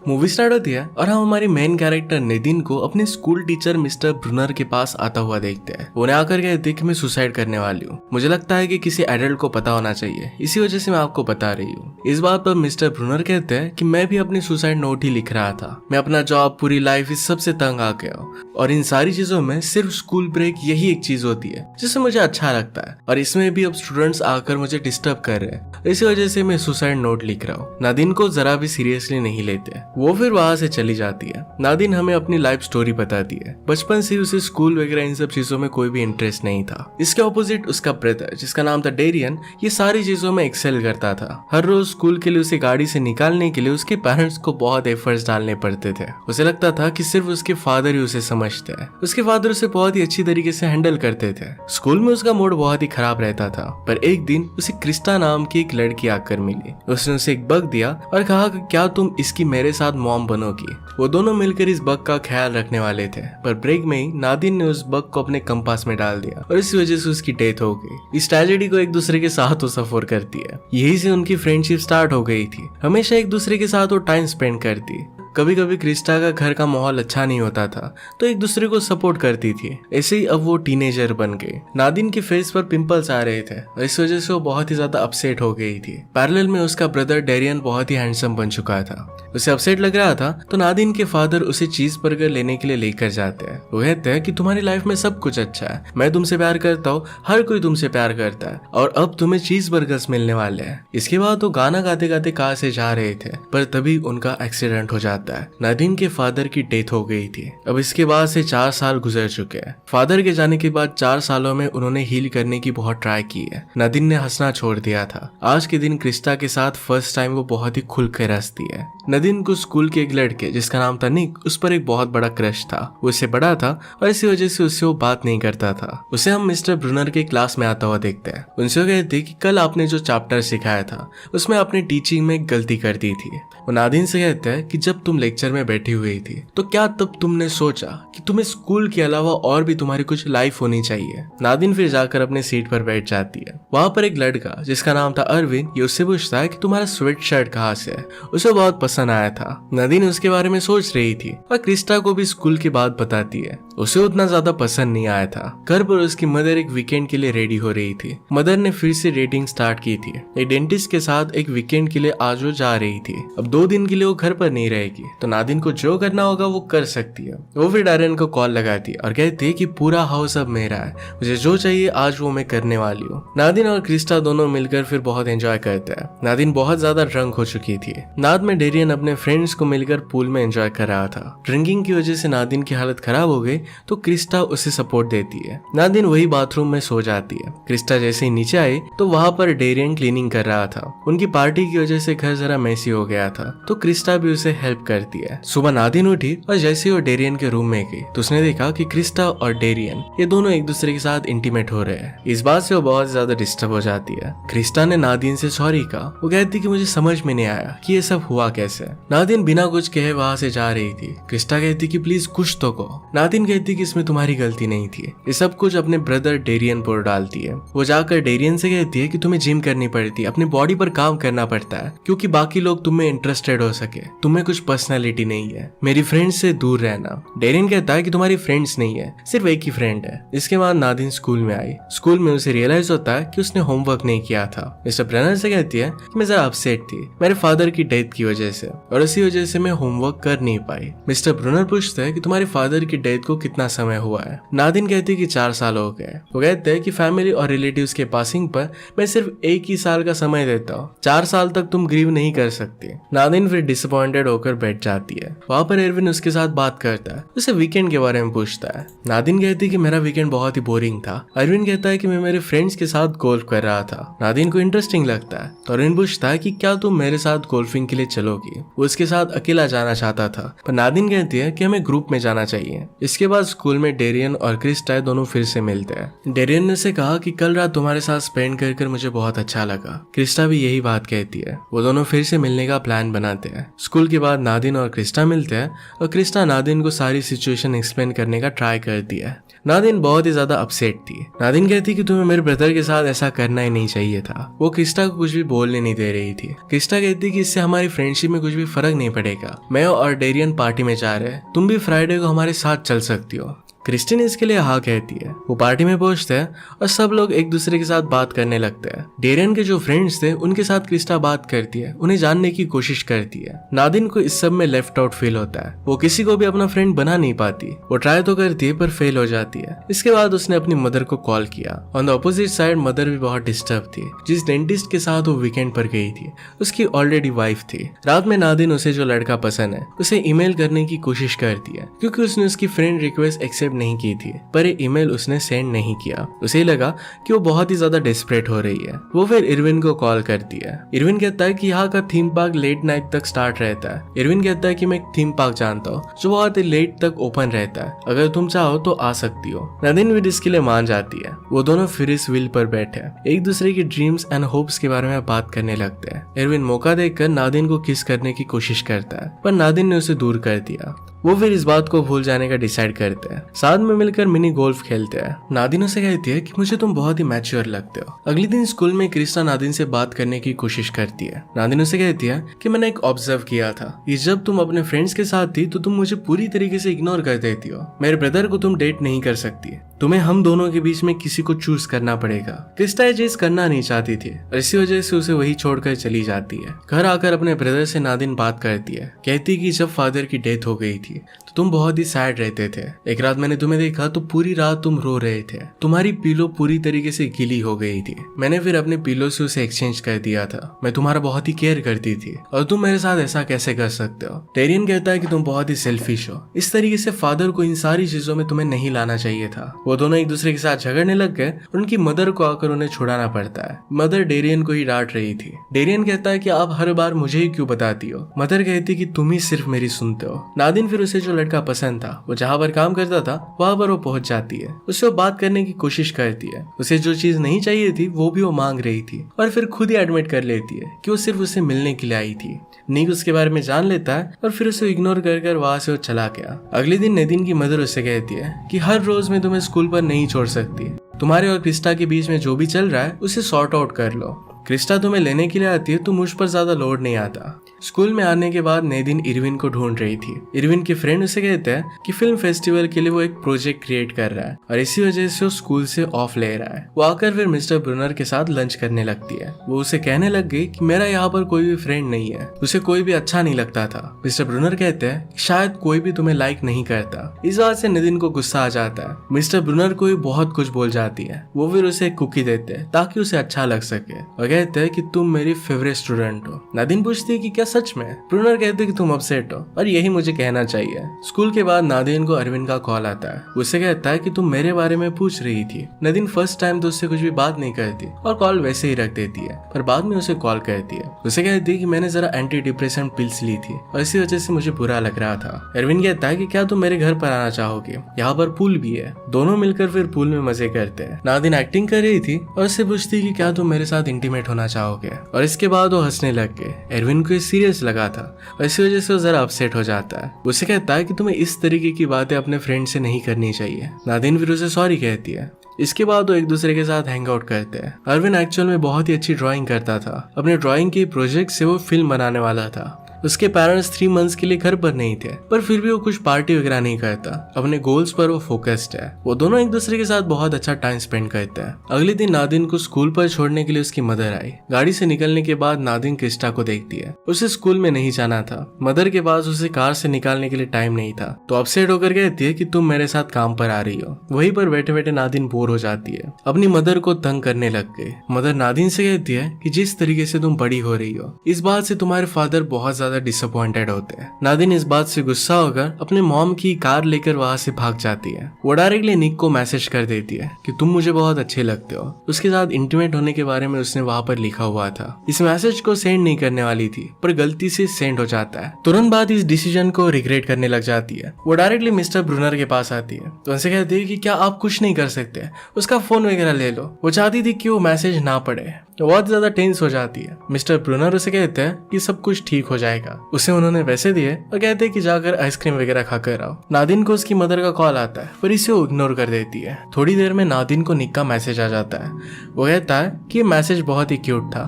Movie start होती है और हम हमारी मेन कैरेक्टर नितिन को अपने स्कूल टीचर मिस्टर ब्रूनर के पास आता हुआ देखते हैं। उन्हें आकर कहते हैं कि मैं सुसाइड करने वाली हूँ, मुझे लगता है कि किसी एडल्ट को पता होना चाहिए, इसी वजह से मैं आपको बता रही हूँ। इस बात पर मिस्टर ब्रूनर कहते हैं कि मैं भी अपनी सुसाइड नोट ही लिख रहा था, मैं अपना जॉब, पूरी लाइफ, इस सब से तंग आ गया हूँ और इन सारी चीजों में सिर्फ स्कूल ब्रेक यही एक चीज होती है जिससे मुझे अच्छा लगता है और इसमें भी अब स्टूडेंट्स आकर मुझे डिस्टर्ब कर रहे हैं, इसी वजह से मैं सुसाइड नोट लिख रहा हूँ। नादिन को जरा भी सीरियसली नहीं लेते, वो फिर वहां से चली जाती है। नादिन हमें अपनी लाइफ स्टोरी बताती है। बचपन से उसे स्कूल वगैरह इन सब चीजों में कोई भी इंटरेस्ट नहीं था। इसके ऑपोजिट उसका ब्रदर जिसका नाम था डेरियन, ये सारी चीजों में एक्सेल करता था। हर रोज स्कूल के लिए उसे गाड़ी से निकालने के लिए उसके पेरेंट्स को बहुत एफर्ट्स डालने पड़ते थे। उसे लगता था कि सिर्फ उसके फादर ही उसे समझते हैं। उसके फादर उसे बहुत ही अच्छी तरीके से हैंडल करते थे। स्कूल में उसका मूड बहुत ही खराब रहता था, पर एक दिन उसे क्रिस्टा नाम की एक लड़की आकर मिली। उसने उसे एक बग दिया और कहा कि क्या तुम इसकी मेरे साथ मॉम बनोगी। वो दोनों मिलकर इस बग का ख्याल रखने वाले थे, पर ब्रेक में ही नादिन ने उस बग को अपने कंपास में डाल दिया और इस वजह से उसकी डेथ हो गई। इस ट्रेजेडी को एक दूसरे के साथ वो सफर करती है। यही से उनकी फ्रेंडशिप स्टार्ट हो गई थी। हमेशा एक दूसरे के साथ वो टाइम स्पेंड करती। कभी कभी क्रिस्टा का घर का माहौल अच्छा नहीं होता था तो एक दूसरे को सपोर्ट करती थी। ऐसे ही अब वो टीनेजर बन गए। नादिन के फेस पर पिंपल्स आ रहे थे और इस वजह से वो बहुत ही ज्यादा अपसेट हो गई थी। पैरेलल में उसका ब्रदर डेरियन बहुत ही हैंडसम बन चुका था। उसे अपसेट लग रहा था तो नादिन के फादर उसे चीज बर्गर लेने के लिए लेकर जाते हैं। वो कहते हैं कि तुम्हारी लाइफ में सब कुछ अच्छा है, मैं तुमसे प्यार करता हूँ, हर कोई तुमसे प्यार करता है और अब तुम्हें चीज बर्गर्स मिलने वाले हैं। इसके बाद वो गाना गाते गाते कार से जा रहे थे, पर तभी उनका एक्सीडेंट हो जाता है। नादिन के फादर की डेथ हो गई थी। अब इसके बाद से 4 साल गुजर चुके हैं। फादर के जाने के बाद 4 सालों में उन्होंने हील करने की बहुत ट्राई की है। नादिन ने हंसना छोड़ दिया था। आज के दिन क्रिस्टा के साथ फर्स्ट टाइम वो बहुत ही खुल कर हंसती है। नादिन को स्कूल के एक लड़के जिसका नाम था निक, उस पर एक बहुत बड़ा क्रश था। वो उससे बड़ा था और इसी वजह से उससे वो बात नहीं करता था। उसे हम मिस्टर ब्रूनर के क्लास में आता हुआ देखते हैं। उनसे कहते कि कल आपने जो चैप्टर सिखाया था उसमें आपने टीचिंग में गलती कर दी थी। वो नादिन से कहते हैं कि जब तुम लेक्चर में बैठी हुई थी तो क्या तब तुमने सोचा कि तुम्हें स्कूल के अलावा और भी तुम्हारी कुछ लाइफ होनी चाहिए। नादिन फिर जाकर अपने सीट पर बैठ जाती है। वहां पर एक लड़का जिसका नाम था अरविंद, ये उससे पूछता है कि तुम्हारा स्वेट शर्ट कहाँ से है। उसे बहुत पसंद आया था। नादिन उसके बारे में सोच रही थी और क्रिस्टा को भी स्कूल की बात बताती है। उसे उतना ज्यादा पसंद नहीं आया था। घर पर उसकी मदर एक वीकेंड के लिए रेडी हो रही थी। मदर ने फिर से डेटिंग स्टार्ट की थी। एक डेंटिस्ट के साथ एक वीकेंड के लिए आज वो जा रही थी। अब 2 दिन के लिए वो घर पर नहीं रहेगी तो नादिन को जो करना होगा वो कर सकती है। वो फिर डायरन को कॉल लगाती है और कहती है कि पूरा हाउस अब मेरा है, मुझे जो चाहिए आज वो मैं करने वाली हूँ। नादिन और क्रिस्टा दोनों मिलकर फिर बहुत एंजॉय करते हैं। नादिन बहुत ज्यादा ड्रंक हो चुकी थी। नाद में डेरियन अपने फ्रेंड्स को मिलकर पूल में एंजॉय कर रहा था। ड्रिंकिंग की वजह से नादिन की हालत खराब हो गई तो क्रिस्टा उसे सपोर्ट देती है। नादिन वही बाथरूम में सो जाती है। क्रिस्टा जैसे ही नीचे आई तो वहां पर डेरियन क्लीनिंग कर रहा था। उनकी पार्टी की वजह से घर जरा मेसी हो गया था तो क्रिस्टा भी उसे हेल्प करती है। सुबह नादिन उठी और जैसे ही वो डेरियन के रूम में गई तो उसने देखा कि क्रिस्टा और डेरियन ये दोनों एक दूसरे के साथ इंटीमेट हो रहे हैं। इस बात से वो बहुत ज्यादा डिस्टर्ब हो जाती है। क्रिस्टा ने नादिन से सॉरी कहा। वो कहती कि मुझे समझ में नहीं आया कि ये सब हुआ कैसे। नादिन बिना कुछ कहे वहां से जा रही थी। क्रिस्टा कहती कि प्लीज कुछ तो कहो। नादिन कहती कि इसमें तुम्हारी गलती नहीं थी। ये सब कुछ अपने ब्रदर डेरियन पर डालती है। वो जाकर डेरियन से कहती है कि तुम्हें जिम करनी पड़ती है, अपनी बॉडी पर काम करना पड़ता है क्योंकि बाकी लोग तुम में इंटरेस्टेड हो सके। तुम्हें कुछ पर्सनैलिटी नहीं है, मेरी फ्रेंड्स से दूर रहना। डेरियन कहता है कि तुम्हारी फ्रेंड्स नहीं है, सिर्फ एक ही फ्रेंड है। इसके बाद नादिन स्कूल में आई। स्कूल में उसे रियलाइज होता है कि उसने होमवर्क नहीं किया था। मिस्टर ब्रनर से कहती है कि मैं जरा अपसेट थी मेरे फादर की डेथ की वजह से और इसी वजह से मैं होमवर्क कर नहीं पाई। मिस्टर ब्रूनर पूछते हैं कि तुम्हारे फादर की डेथ को कितना समय हुआ है। नादिन कहती है कि 4 साल हो गए। वो कहते हैं कि फैमिली और रिलेटिव्स के पासिंग पर मैं सिर्फ 1 ही साल का समय देता हूँ, 4 साल तक तुम ग्रीव नहीं कर सकती। नादिन फिर डिसअपॉइंटेड होकर बैठ जाती है। वहां पर एरविन उसके साथ बात करता है, उसे वीकेंड के बारे में पूछता है। नादिन कहती है कि मेरा वीकेंड बहुत ही बोरिंग था। अरविंद कहता है कि मैं मेरे फ्रेंड्स के साथ गोल्फ कर रहा था। नादिन को इंटरेस्टिंग लगता है तो अरविंद पूछता है कि क्या तुम मेरे साथ गोल्फिंग के लिए चलोगी। वो उसके साथ अकेला जाना चाहता था पर नादिन कहती है कि हमें ग्रुप में जाना चाहिए। इसके बाद स्कूल में डेरियन और क्रिस्टा दोनों फिर से मिलते हैं। डेरियन ने से कहा कि कल रात तुम्हारे साथ स्पेंड कर मुझे बहुत अच्छा लगा। क्रिस्टा भी यही बात कहती है। वो दोनों फिर से मिलने का प्लान बनाते हैं। स्कूल के बाद नादिन और क्रिस्टा मिलते हैं और क्रिस्टा नादिन को सारी सिचुएशन एक्सप्लेन करने का ट्राई करती है। नादिन बहुत ही ज्यादा अपसेट थी। नादिन कहती कि तुम्हें मेरे ब्रदर के साथ ऐसा करना ही नहीं चाहिए था। वो क्रिस्टा को कुछ भी बोलने नहीं दे रही थी। क्रिस्टा कहती कि इससे हमारी फ्रेंडशिप में कुछ भी फर्क नहीं पड़ेगा। मैं और डेरियन पार्टी में जा रहे हैं, तुम भी फ्राइडे को हमारे साथ चल सकती हो। क्रिस्टिन इसके लिए हाँ कहती है। वो पार्टी में पहुंचते हैं और सब लोग एक दूसरे के साथ बात करने लगते हैं। डेरियन के जो फ्रेंड्स थे उनके साथ क्रिस्टा बात करती है, उन्हें जानने की कोशिश करती है। नादिन को इस सब में लेफ्ट आउट फील होता है। वो किसी को भी अपना फ्रेंड बना नहीं पाती। वो ट्राई तो करती है पर फेल हो जाती है। इसके बाद उसने अपनी मदर को कॉल किया। On the opposite side mother भी बहुत डिस्टर्ब थी। जिस डेंटिस्ट के साथ वो वीकेंड पर गई थी उसकी ऑलरेडी वाइफ थी। रात में नादिन उसे जो लड़का पसंद है उसे ईमेल करने की कोशिश करती है, क्योंकि उसने उसकी फ्रेंड रिक्वेस्ट एक्सेप्ट नहीं की थी, पर ईमेल उसने सेंड नहीं किया। उसे लगा कि वो बहुत ही ज्यादा डेस्परेट हो रही है। वो फिर इरविन को कॉल करती है। इरविन कहता है कि यहाँ का थीम पार्क लेट नाइट तक स्टार्ट रहता है। इरविन कहता है कि मैं एक थीम पार्क जानता हूँ जो बहुत ही लेट तक ओपन रहता है, अगर तुम चाहो तो आ सकती हो। नादिन भी इसके लिए मान जाती है। वो दोनों फिर इस व्हील पर बैठे एक दूसरे की ड्रीम्स एंड होप्स के बारे में बात करने लगते हैं। इरविन मौका देखकर नादिन को किस करने की कोशिश करता है, पर नादिन ने उसे दूर कर दिया। वो फिर इस बात को भूल जाने का डिसाइड करते हैं। साथ में मिलकर मिनी गोल्फ खेलते हैं। नादिन उसे कहती है कि मुझे तुम बहुत ही मैच्योर लगते हो। अगले दिन स्कूल में क्रिस्टा नादिन से बात करने की कोशिश करती है। नादिन उसे कहती है कि मैंने एक ऑब्जर्व किया था कि जब तुम अपने फ्रेंड्स के साथ थी तो तुम मुझे पूरी तरीके से इग्नोर कर देती हो। मेरे ब्रदर को तुम डेट नहीं कर सकती, तुम्हें हम दोनों के बीच में किसी को चूज करना पड़ेगा। क्रिस्टा ये चीज करना नहीं चाहती थी और इसी वजह से उसे वही छोड़कर चली जाती है। घर आकर अपने ब्रदर से नादिन बात करती है। कहती कि जब फादर की डेथ हो गई थी तो तुम बहुत ही सैड रहते थे। एक रात मैंने तुम्हें देखा तो पूरी रात तुम रो रहे थे। तुम्हारी पिलो पूरी तरीके से गीली हो गई थी। मैंने फिर अपने पिलो से उसे एक्सचेंज कर दिया था। मैं तुम्हारा बहुत ही केयर करती थी और तुम मेरे साथ ऐसा कैसे कर सकते हो। डेरियन कहता है कि तुम बहुत ही सेल्फिश हो। इस तरीके से फादर को इन सारी चीजों में तुम्हें नहीं लाना चाहिए था। वो दोनों एक दूसरे के साथ झगड़ने लग गए। उनकी मदर को आकर उन्हें छुड़ाना पड़ता है। मदर डेरियन को ही डांट रही थी। डेरियन कहता है कि आप हर बार मुझे ही क्यों बताती हो। मदर कहती कि तुम ही सिर्फ मेरी सुनते हो। नादिन फिर उसे जो लड़का पसंद था वो जहाँ पर काम करता था वहां पर वो पहुंच जाती है। उससे वो बात करने की कोशिश करती है। उसे जो चीज नहीं चाहिए थी वो भी वो मांग रही थी और फिर खुद ही एडमिट कर लेती है कि वो सिर्फ उसे मिलने के लिए आई थी। निक उसके बारे में जान लेता है और फिर उसे इग्नोर कर वहां से वो चला गया। अगले दिन नेदिन की मदर उसे कहती है कि हर रोज मैं तुम्हें स्कूल पर नहीं छोड़ सकती। तुम्हारे और क्रिस्टा के बीच में जो भी चल रहा है उसे सॉर्ट आउट कर लो। क्रिस्टा तुम्हें लेने के लिए आती है तो मुझ पर ज्यादा लोड नहीं आता। स्कूल में आने के बाद नेदिन इरविन को ढूंढ रही थी। इरविन के फ्रेंड उसे कहते हैं कि फिल्म फेस्टिवल के लिए वो एक प्रोजेक्ट क्रिएट कर रहा है और इसी वजह से वो स्कूल से ऑफ ले रहा है। वो आकर फिर मिस्टर ब्रूनर के साथ लंच करने लगती है। वो उसे कहने लग गई कि मेरा यहाँ पर कोई भी फ्रेंड नहीं है, उसे कोई भी अच्छा नहीं लगता था। मिस्टर ब्रूनर कहते हैं शायद कोई भी तुम्हें लाइक नहीं करता। इस बात से नेदिन को गुस्सा आ जाता है। मिस्टर ब्रूनर को भी बहुत कुछ बोल जाती है। वो फिर उसे एक कुकी देते हैं ताकि उसे अच्छा लग सके और कहते हैं कि तुम मेरी फेवरेट स्टूडेंट हो। नादिन पूछती है कि क्या सच में। ब्रूनर कहते कि तुम अपसेट हो और यही मुझे कहना चाहिए। स्कूल के बाद नादिन को अरविंद का कॉल आता है। उसे कहता है कि तुम मेरे बारे में पूछ रही थी। नादिन फर्स्ट टाइम तो उससे कुछ भी बात नहीं करती और कॉल वैसे ही रख देती है, पर बाद में उसे कॉल करती है। उसे कहती है कि मैंने जरा एंटी डिप्रेशन पिल्स ली थी और इसी वजह से मुझे बुरा लग रहा था। अरविंद कहता है कि क्या तुम मेरे घर पर आना चाहोगे, यहाँ पर पूल भी है। दोनों मिलकर फिर पूल में मजे करते हैं। नादिन एक्टिंग कर रही थी और उससे पूछती कि क्या तुम मेरे साथ इंटीमेट होना चाहोगे और इसके बाद वो हंसने लग गए। एरविन को सीरियस लगा था और इसी वजह से वो जरा अपसेट हो जाता है। उसे कहता है कि तुम्हें इस तरीके की बातें अपने फ्रेंड से नहीं करनी चाहिए। नादिन फिर उसे सॉरी कहती है। इसके बाद वो एक दूसरे के साथ हैंग आउट करते हैं। अरविंद एक्चुअल में बहुत ही अच्छी ड्राइंग करता था। अपने ड्राइंग के प्रोजेक्ट से वो फिल्म बनाने वाला था। उसके पेरेंट्स 3 मंथ्स के लिए घर पर नहीं थे, पर फिर भी वो कुछ पार्टी वगैरह नहीं करता। अपने गोल्स पर वो फोकस्ड है। वो दोनों एक दूसरे के साथ बहुत अच्छा टाइम स्पेंड करते हैं। अगले दिन नादिन को स्कूल पर छोड़ने के लिए उसकी मदर आई। गाड़ी से निकलने के बाद नादिन क्रिस्टा को देखती है। उसे स्कूल में नहीं जाना था। मदर के पास उसे कार से निकालने के लिए टाइम नहीं था, तो अपसेट होकर कहती है कि तुम मेरे साथ काम पर आ रही हो। वहीं पर बैठे बैठे नादिन बोर हो जाती है। अपनी मदर को तंग करने लग गई। मदर नादिन से कहती है कि जिस तरीके से तुम बड़ी हो रही हो इस बात से तुम्हारे फादर बहुत ज्यादा डिसअपॉइंटेड होते हैं। नादिन इस बात से गुस्सा होकर अपने मॉम की कार लेकर वहां से भाग जाती है। वो डायरेक्टली निक को मैसेज कर देती है कि तुम मुझे बहुत अच्छे लगते हो। उसके साथ इंटीमेट होने के बारे में उसने वहां पर लिखा हुआ था। इस मैसेज को सेंड नहीं करने वाली थी, पर गलती से सेंड हो जाता है। तुरंत बाद इस डिसीजन को रिग्रेट करने लग जाती है। वो डायरेक्टली मिस्टर ब्रूनर के पास आती है तो उनसे कहती है कि क्या आप कुछ नहीं कर सकते, उसका फोन वगैरह ले लो। वो चाहती थी कि वो मैसेज ना पढ़े, वो बहुत ज्यादा टेंस हो जाती है। मिस्टर ब्रूनर उसे कहते हैं कि सब कुछ ठीक हो जाएगा। उसे उन्होंने पैसे दिए और कहते हैं कि जाकर आइसक्रीम वगैरह खाकर आओ। नादिन को उसकी मदर का कॉल आता है पर इसे वो इग्नोर कर देती है। थोड़ी देर में नादिन को निक का मैसेज आ जाता है। वो कहता है कि ये मैसेज बहुत ही क्यूट था,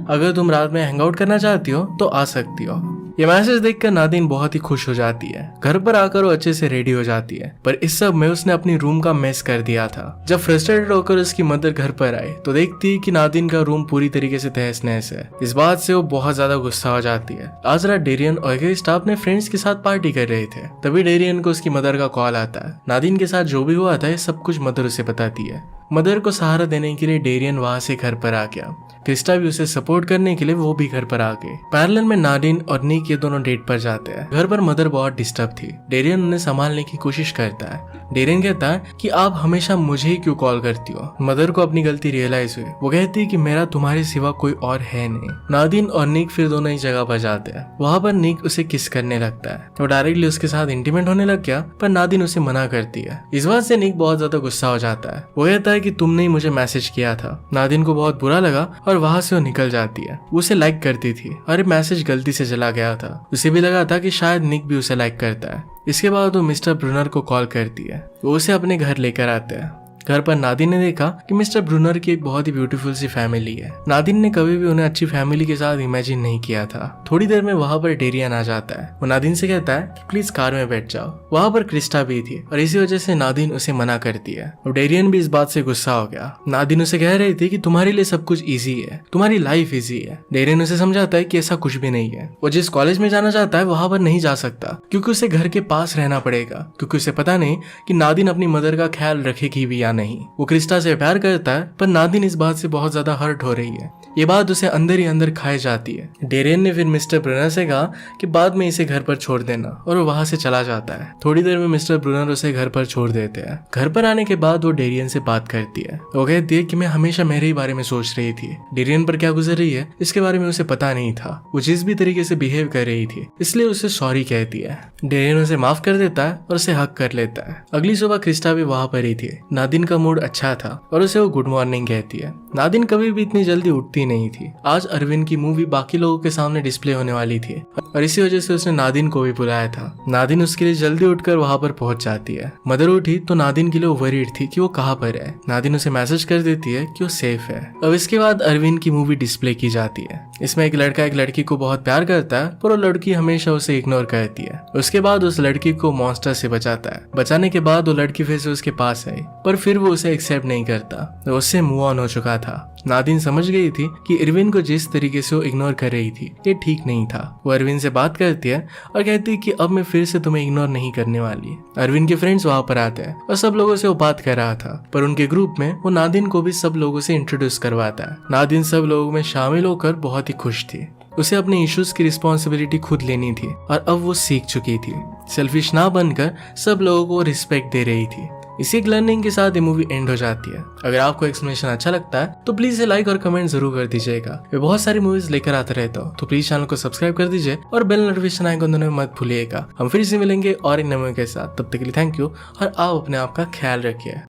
अगर तुम रात में हैंग आउट करना चाहती हो तो आ सकती हो। ये मैसेज देखकर नादिन बहुत ही खुश हो जाती है। घर पर आकर वो अच्छे से रेडी हो जाती है, पर इस सब में उसने अपनी रूम का मेस कर दिया था। जब फ्रस्ट्रेटेड होकर उसकी मदर घर पर आई तो देखती है कि नादिन का रूम पूरी तरीके से तहस नहस है। इस बात से वो बहुत ज्यादा गुस्सा हो जाती है। आज रात डेरियन और स्टाफ अपने फ्रेंड्स के साथ पार्टी कर रहे थे, तभी डेरियन को उसकी मदर का कॉल आता है। नादिन के साथ जो भी हुआ था सब कुछ मदर उसे बताती है। मदर को सहारा देने के लिए डेरियन वहां से घर पर आ गया। क्रिस्टा भी उसे सपोर्ट करने के लिए वो भी घर पर आ गए। पैरेलल में नादिन और निक ये दोनों डेट पर जाते हैं। घर पर मदर बहुत डिस्टर्ब थी। डेरियन उन्हें संभालने की कोशिश करता है। डेरियन कहता है कि आप हमेशा मुझे ही क्यों कॉल करती हो। मदर को अपनी गलती रियलाइज हुई। वो कहती है कि मेरा तुम्हारे सिवा कोई और है नहीं। नादिन और निक फिर दोनों ही जगह पर जाते हैं। वहां पर निक उसे किस करने लगता है। वो डायरेक्टली उसके साथ इंटीमेट होने लग गया, पर नादिन उसे मना करती है। इस बात से निक बहुत ज्यादा गुस्सा हो जाता है। वो कहता है कि तुमने ही मुझे मैसेज किया था। नादिन को बहुत बुरा लगा और वहां से वो निकल जाती है। वो उसे लाइक करती थी और मैसेज गलती से चला गया था। उसे भी लगा था कि शायद निक भी उसे लाइक करता है। इसके बाद वो मिस्टर ब्रूनर को कॉल करती है। वो उसे अपने घर लेकर आते हैं। घर पर नादिन ने देखा कि मिस्टर ब्रूनर की एक बहुत ही ब्यूटीफुल सी फैमिली है। नादिन ने कभी भी उन्हें अच्छी फैमिली के साथ इमेजिन नहीं किया था। थोड़ी देर में वहां पर डेरियन आ जाता है। वो नादिन से कहता है कि प्लीज कार में बैठ जाओ। वहां पर क्रिस्टा भी थी और इसी वजह से नादिन उसे मना करती है। और डेरियन भी इस बात से गुस्सा हो गया। नादिन उसे कह रही थी कि तुम्हारे लिए सब कुछ ईजी है, तुम्हारी लाइफ ईजी है। डेरियन उसे समझाता है कि ऐसा कुछ भी नहीं है। वो जिस कॉलेज में जाना चाहता है वहां पर नहीं जा सकता, क्योंकि उसे घर के पास रहना पड़ेगा, क्योंकि उसे पता नहीं कि नादिन अपनी मदर का ख्याल रखेगी भी या नहीं। वो क्रिस्टा से प्यार करता है, पर नादिन इस बात से बहुत ज्यादा हर्ट हो रही है। ये बात उसे अंदर ही अंदर खाई जाती है। डेरियन ने फिर मिस्टर ब्रूनर से कहा कि बाद में इसे घर पर छोड़ देना, और वो वहां से चला जाता है। थोड़ी देर में मिस्टर ब्रूनर उसे घर पर छोड़ देते हैं। घर पर आने के बाद वो डेरियन से बात करती है। वो कहती है कि मैं हमेशा मेरे ही बारे में सोच रही थी। डेरियन पर क्या गुजर रही है इसके बारे में उसे पता नहीं था। वो जिस भी तरीके से बिहेव कर रही थी इसलिए उसे सॉरी कहती है। डेरियन उसे माफ कर देता है और उसे हक कर लेता है। अगली सुबह क्रिस्टा भी वहां पर ही थी। नादिन का मूड अच्छा था और उसे वो गुड मॉर्निंग कहती है। नादिन कभी भी इतनी जल्दी उठती नहीं थी। आज अरविंद की मूवी बाकी लोगों के सामने डिस्प्ले होने वाली थी और इसी वजह से उसने नादिन को भी बुलाया था। नादिन उसके लिए जल्दी उठकर वहां पर पहुंच जाती है। मदर उठी तो नादिन के लिए वरीड थी कि वो कहाँ पर है। नादिन उसे मैसेज कर देती है कि वो सेफ है। अब इसके बाद अरविंद की मूवी डिस्प्ले की जाती है। इसमें एक लड़का एक लड़की को बहुत प्यार करता है, पर वो लड़की हमेशा उसे इग्नोर करती है। उसके बाद उस लड़की को मॉन्स्टर से बचाता है। बचाने के बाद वो लड़की फिर से उसके पास आई, पर फिर वो उसे एक्सेप्ट नहीं करता। वो उससे मूव ऑन हो चुका था। नादिन समझ गई थी कि इरविन को जिस तरीके से वो इग्नोर कर रही थी ये ठीक नहीं था। वो अरविंद से बात करती है और कहती है कि अब मैं फिर से तुम्हें इग्नोर नहीं करने वाली। अरविंद के फ्रेंड्स वहां पर आते हैं और सब लोगों से वो बात कर रहा था, पर उनके ग्रुप में वो नादिन को भी सब लोगों से इंट्रोड्यूस करवाता है। नादिन सब लोगों में शामिल होकर बहुत ही खुश थी। उसे अपने इश्यूज की रिस्पॉन्सिबिलिटी खुद लेनी थी और अब वो सीख चुकी थी। सेल्फिश ना बनकर सब लोगों को रिस्पेक्ट दे रही थी। इसी लर्निंग के साथ ये मूवी एंड हो जाती है। अगर आपको एक्सप्लेनेशन अच्छा लगता है तो प्लीज लाइक और कमेंट जरूर कर दीजिएगा। मैं बहुत सारी मूवीज लेकर आते रहता हूँ, तो प्लीज चैनल को सब्सक्राइब कर दीजिए और बेल नोटिफिकेशन आइकन दोनों में मत भूलिएगा। हम फिर से मिलेंगे और एक नए मूवी के साथ। तब तक के लिए थैंक यू और आप अपने आप का ख्याल रखिए।